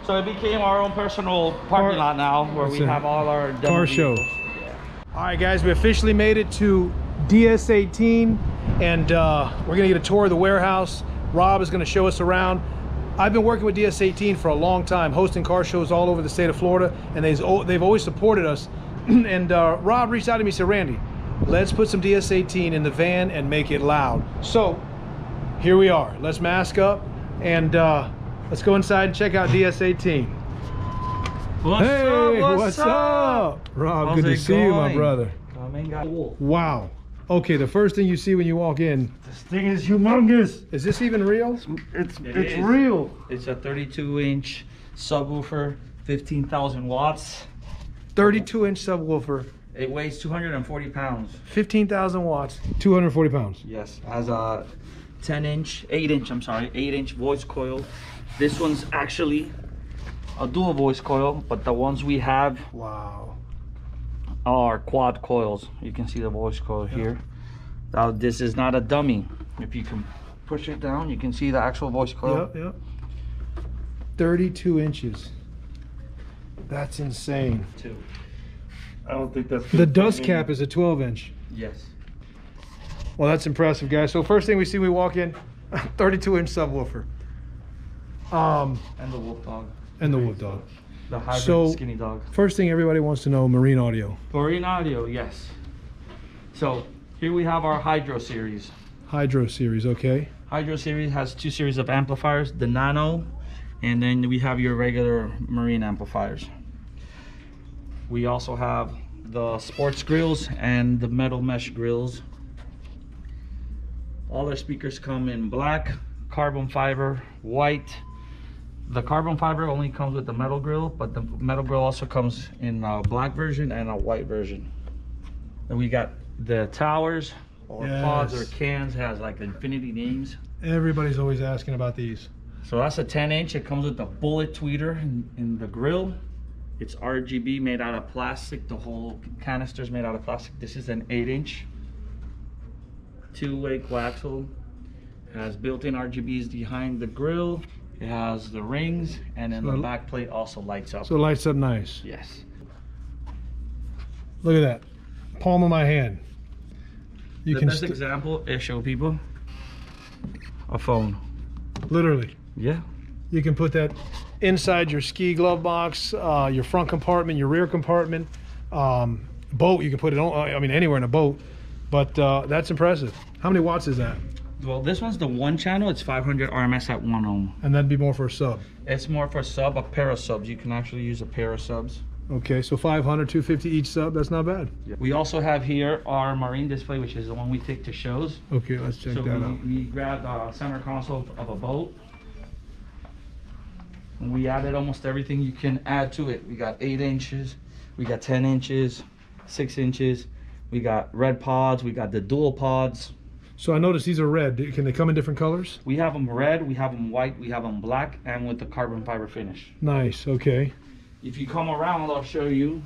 So it became our own personal parking lot now, where we have all our demo car show. Yeah. All right, guys, we officially made it to DS18, and we're gonna get a tour of the warehouse. Rob is gonna show us around. I've been working with DS18 for a long time, hosting car shows all over the state of Florida, and they've always supported us. And Rob reached out to me and said, Randy, let's put some DS18 in the van and make it loud. So here we are. Let's mask up and let's go inside and check out DS18. What's up? Rob, good to see you, my brother. Wow. Okay, the first thing you see when you walk in. This thing is humongous. Is this even real? It's real. It's a 32-inch subwoofer, 15,000 watts. 32-inch subwoofer. It weighs 240 pounds. 15,000 watts, 240 pounds. Yes, has a 8-inch voice coil. This one's actually a dual voice coil, but the ones we have, wow, are quad coils. You can see the voice coil here. Now this is not a dummy. If you can push it down, you can see the actual voice coil. Yep. 32 inches. That's insane. I don't think that's the dust cap is a 12-inch. Yes. Well, that's impressive, guys. So first thing we see when we walk in, 32-inch subwoofer. And the wolf dog. And the wolf dog. The hybrid skinny dog. First thing everybody wants to know, marine audio. Marine audio, yes. So here we have our Hydro series. Hydro series, okay. Hydro series has 2 series of amplifiers, the Nano, and then we have your regular marine amplifiers. We also have the sports grills and the metal mesh grills. All our speakers come in black, carbon fiber, white. The carbon fiber only comes with the metal grill, but the metal grill also comes in a black version and a white version. And we got the towers, or pods, or cans, has like infinity names. Everybody's always asking about these. So that's a 10-inch. It comes with a bullet tweeter in the grill. It's RGB, made out of plastic. The whole canister is made out of plastic. This is an 8-inch, 2-way coaxial. It has built-in RGBs behind the grill. It has the rings, and then the back plate also lights up. So it lights up nice. Yes. Look at that. Palm of my hand. The best example is show people a phone. Literally. Yeah. You can put that inside your ski glove box, your front compartment, your rear compartment, boat. You can put it on, I mean, anywhere in a boat. But that's impressive. How many watts is that? Well, this one's the 1 channel. It's 500 RMS at 1 ohm. And that'd be more for a sub. It's more for a pair of subs. You can actually use a pair of subs. Okay, so 500, 250 each sub. That's not bad. Yeah. We also have here our marine display, which is the one we take to shows. Okay, let's check that out. We grabbed a center console of a boat. And we added almost everything you can add to it. We got 8 inches, we got 10 inches, 6 inches. We got red pods, we got the dual pods. So I noticed these are red. Can they come in different colors? We have them red, we have them white, we have them black, and with the carbon fiber finish. Nice, okay. If you come around, I'll show you.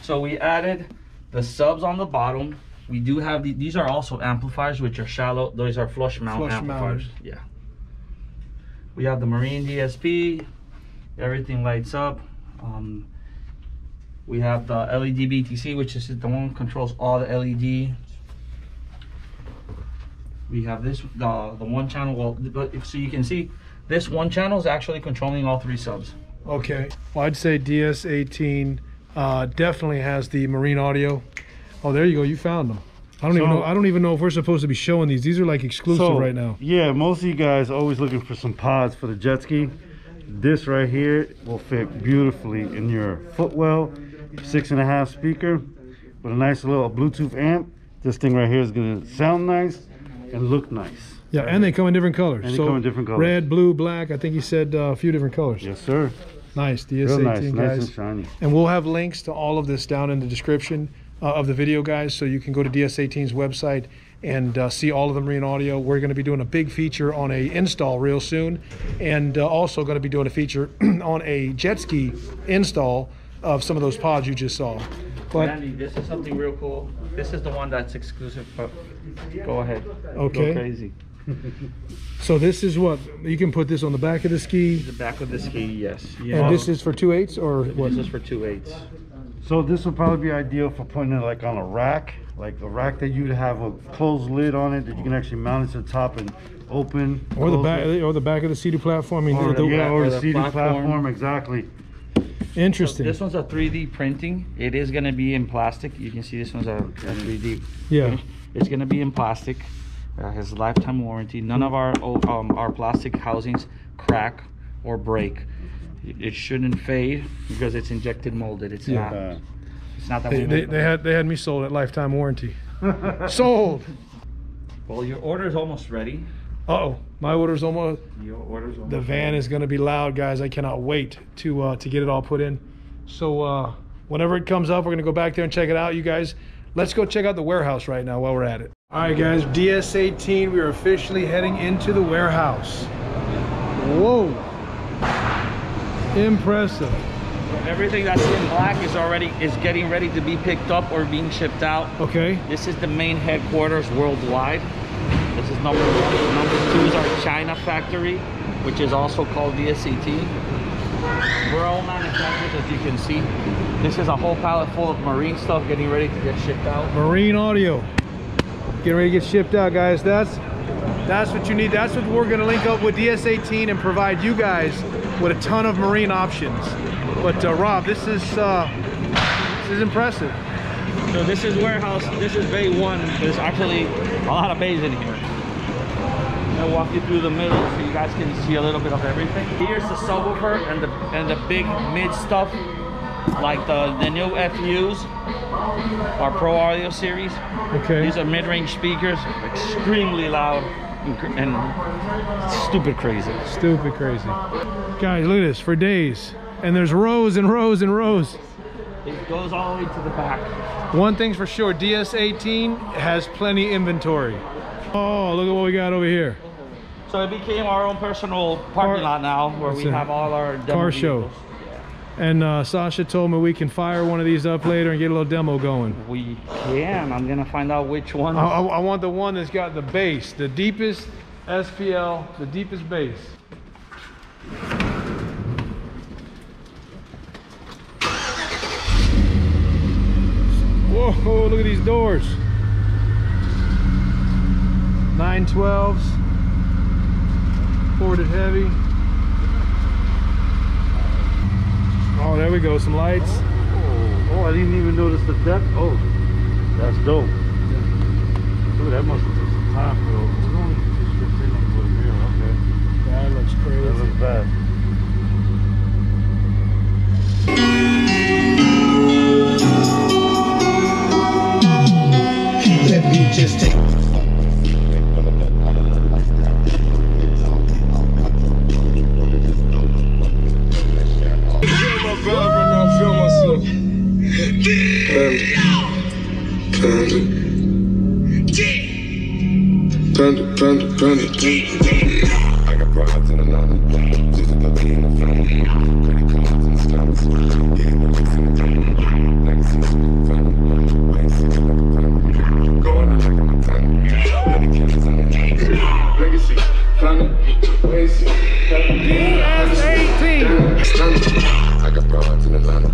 So we added the subs on the bottom. We do have these are also amplifiers, which are shallow. Those are flush mount amplifiers. Yeah. We have the Marine DSP. Everything lights up. We have the LED BTC, which is the one that controls all the LED. We have this, the 1 channel. Well, but so you can see, this 1 channel is actually controlling all 3 subs. Okay. Well, I'd say DS18 definitely has the marine audio. Oh, there you go. You found them. I don't even know if we're supposed to be showing these. These are like exclusive right now. Yeah, most of you guys are always looking for some pods for the jet ski. This right here will fit beautifully in your footwell. 6.5 speaker with a nice little Bluetooth amp. This thing right here is gonna sound nice and look nice. Yeah, and they come in different colors. And they come in different colors. Red, blue, black. I think he said a few different colors. Yes, sir. Nice, DS18 Real nice, guys. nice and shiny. And we'll have links to all of this down in the description of the video, guys, so you can go to DS18's website and see all of the marine audio. We're going to be doing a big feature on a install real soon, and also going to be doing a feature on a jet ski install of some of those pods you just saw. But Randy, this is something real cool. This is the one that's exclusive, but go ahead. Okay. Go crazy. So this is what you can put this on the back of the ski. The back of the ski, yes. And this is for 2/8 or what? This is for 2/8. So this would probably be ideal for putting it like on a rack, like a rack that you'd have a closed lid on it that you can actually mount it to the top and open. Or the back of the seated platform. I mean, or the seated platform. platform, exactly. Interesting. So this one's a 3D printing. It is going to be in plastic. You can see this one's a 3D. Yeah. It's going to be in plastic. Has lifetime warranty. None of our plastic housings crack or break. It shouldn't fade because it's injected molded. It's not. It's not that they had me sold at lifetime warranty. Sold. Well, your order is almost ready. Uh-oh, my order's almost. Your order's almost. The van is going to be loud, guys. I cannot wait to get it all put in. So whenever it comes up, we're going to go back there and check it out. You guys, let's go check out the warehouse right now while we're at it. All right, guys, DS18. We are officially heading into the warehouse. Whoa. Impressive. Everything that's in black is getting ready to be picked up or being shipped out. Okay. This is the main headquarters worldwide. This is number 1. Number 2 is our China factory, which is also called DS18. We're all manufacturers, as you can see. This is a whole pallet full of marine stuff getting ready to get shipped out. Marine audio. Getting ready to get shipped out, guys. That's what you need. That's what we're going to link up with DS18 and provide you guys with a ton of marine options. But Rob, this is impressive. So this is warehouse. This is bay 1. There's actually a lot of bays in here. I'll walk you through the middle so you guys can see a little bit of everything. Here's the subwoofer and the big mid stuff, like the new FUs, our Pro Audio series. Okay. These are mid-range speakers, extremely loud and stupid crazy. Stupid crazy. Guys, look at this, for days. And there's rows and rows and rows. It goes all the way to the back. One thing's for sure, DS18 has plenty inventory. Oh, look at what we got over here. So it became our own personal parking lot now, where we have all our demo car vehicles. show. And Sasha told me we can fire one of these up later and get a little demo going. We can. I'm gonna find out which one. I want the one that's got the bass, the deepest SPL, the deepest bass. Whoa, look at these doors. 912s, ported heavy. Oh, there we go, some lights. Oh, I didn't even notice the depth. Oh, that's dope. Dude, that must have took some time for those. It's only just 15 on the mirror. Okay. That looks crazy. That looks bad. Let me just take I got broads in Atlanta, just a puppy in the front, credit cards and stunts, yeah, no it's in the front, legacy, fun, legacy, going out like I'm a ton, many killers on the line, legacy, fun, legacy, DS18! I got broads in Atlanta,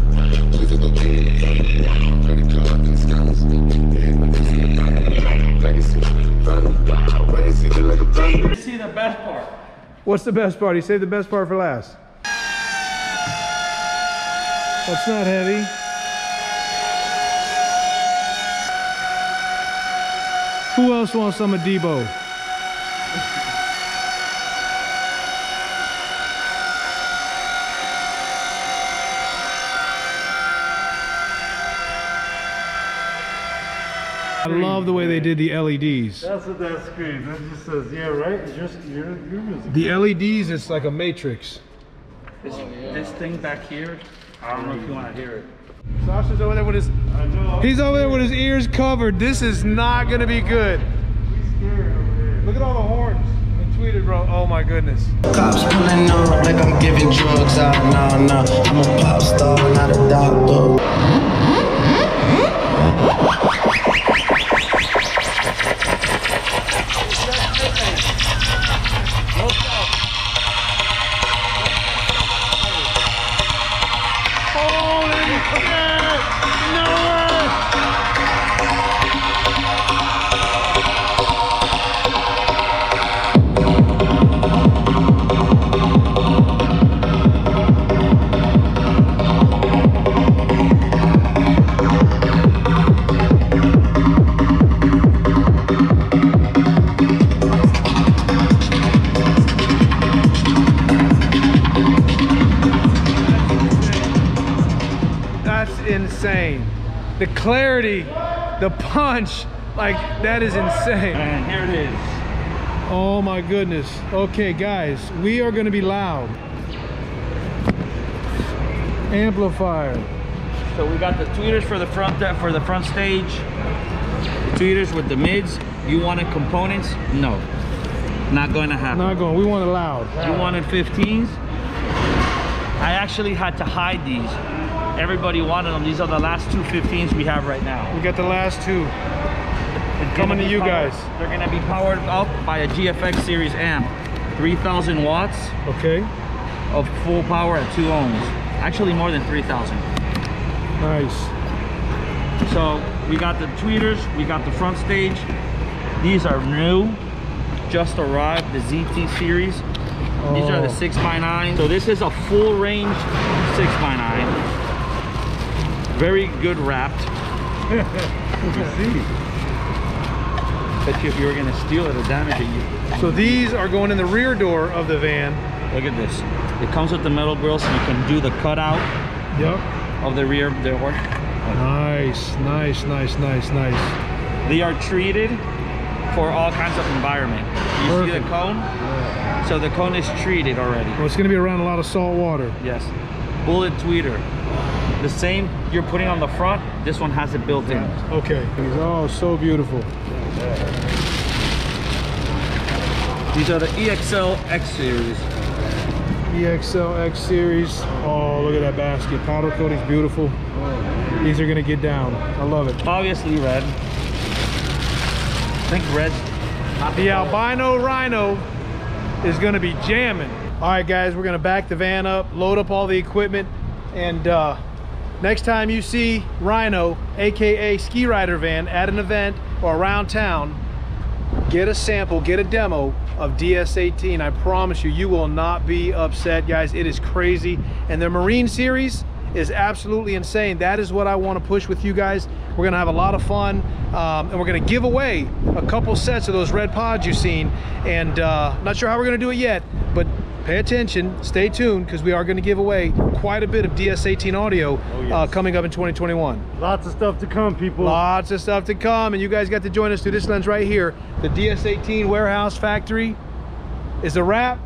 just a puppy in the front, credit cards and stunts, yeah, no it's in the front, legacy, fun, legacy, like a fun. See the best part. What's the best part? You saved the best part for last. That's not heavy. Who else wants some of Debo? I love the way they did the LEDs. That's what that screams. That just says, yeah, right? It's just your music. The LEDs, it's like a matrix. This thing back here, I don't know if you want to hear it. Sasha's over there with his, I know. he's over there with his ears covered. This is not gonna be good. He's scared over there. Look at all the horns. I tweeted, bro. Oh my goodness. Cops pulling up like I'm giving drugs out. Nah, I'm a pop star, not a doctor. clarity, the punch, like that is insane. And here it is. Oh my goodness. Okay guys, we are gonna be loud. Amplifier. So we got the tweeters for the front stage. The tweeters with the mids. You wanted components? No. Not going to happen. Not going. We want it loud. You wanted 15s? I actually had to hide these. Everybody wanted them. These are the last two 15s we have right now. We got the last two. Coming to you guys. They're gonna be powered up by a GFX series amp. 3,000 watts. Okay. Of full power at 2 ohms. Actually more than 3,000. Nice. So we got the tweeters, we got the front stage. These are new, just arrived, the ZT series. These are the 6x9. So this is a full range 6x9. Very good wrapped. You see. Bet you if you were gonna steal it or damage it, you. So these are going in the rear door of the van. Look at this. It comes with the metal grill, so you can do the cutout Yep. of the rear door. Nice, nice, nice, nice, nice. They are treated for all kinds of environment. You see the Perfect. cone? Yeah. So the cone is treated already. Well, it's going to be around a lot of salt water. Yes. Bullet tweeter. The same you're putting on the front, this one has it built in. Okay. Oh, so beautiful. These are the EXL X series. EXL X series. Oh, look at that basket. Powder coating's beautiful. These are going to get down. I love it. Obviously red. I think red. The albino rhino is going to be jamming. All right guys, we're going to back the van up, load up all the equipment, and next time you see Rhino, aka Ski Rider Van, at an event or around town, get a sample, get a demo of DS18. I promise you, you will not be upset, guys. It is crazy, and the Marine series is absolutely insane. That is what I want to push with you guys. We're gonna have a lot of fun, and we're gonna give away a couple sets of those red pods you've seen, and not sure how we're gonna do it yet, but pay attention, stay tuned, because we are going to give away quite a bit of DS18 audio coming up in 2021. Lots of stuff to come, people. Lots of stuff to come, and you guys got to join us through this lens right here. The DS18 warehouse factory is a wrap,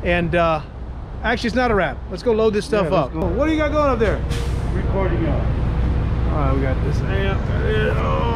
and actually it's not a wrap. Let's go load this stuff up. What do you got going up there? Recording out. All right, we got this amp. Oh.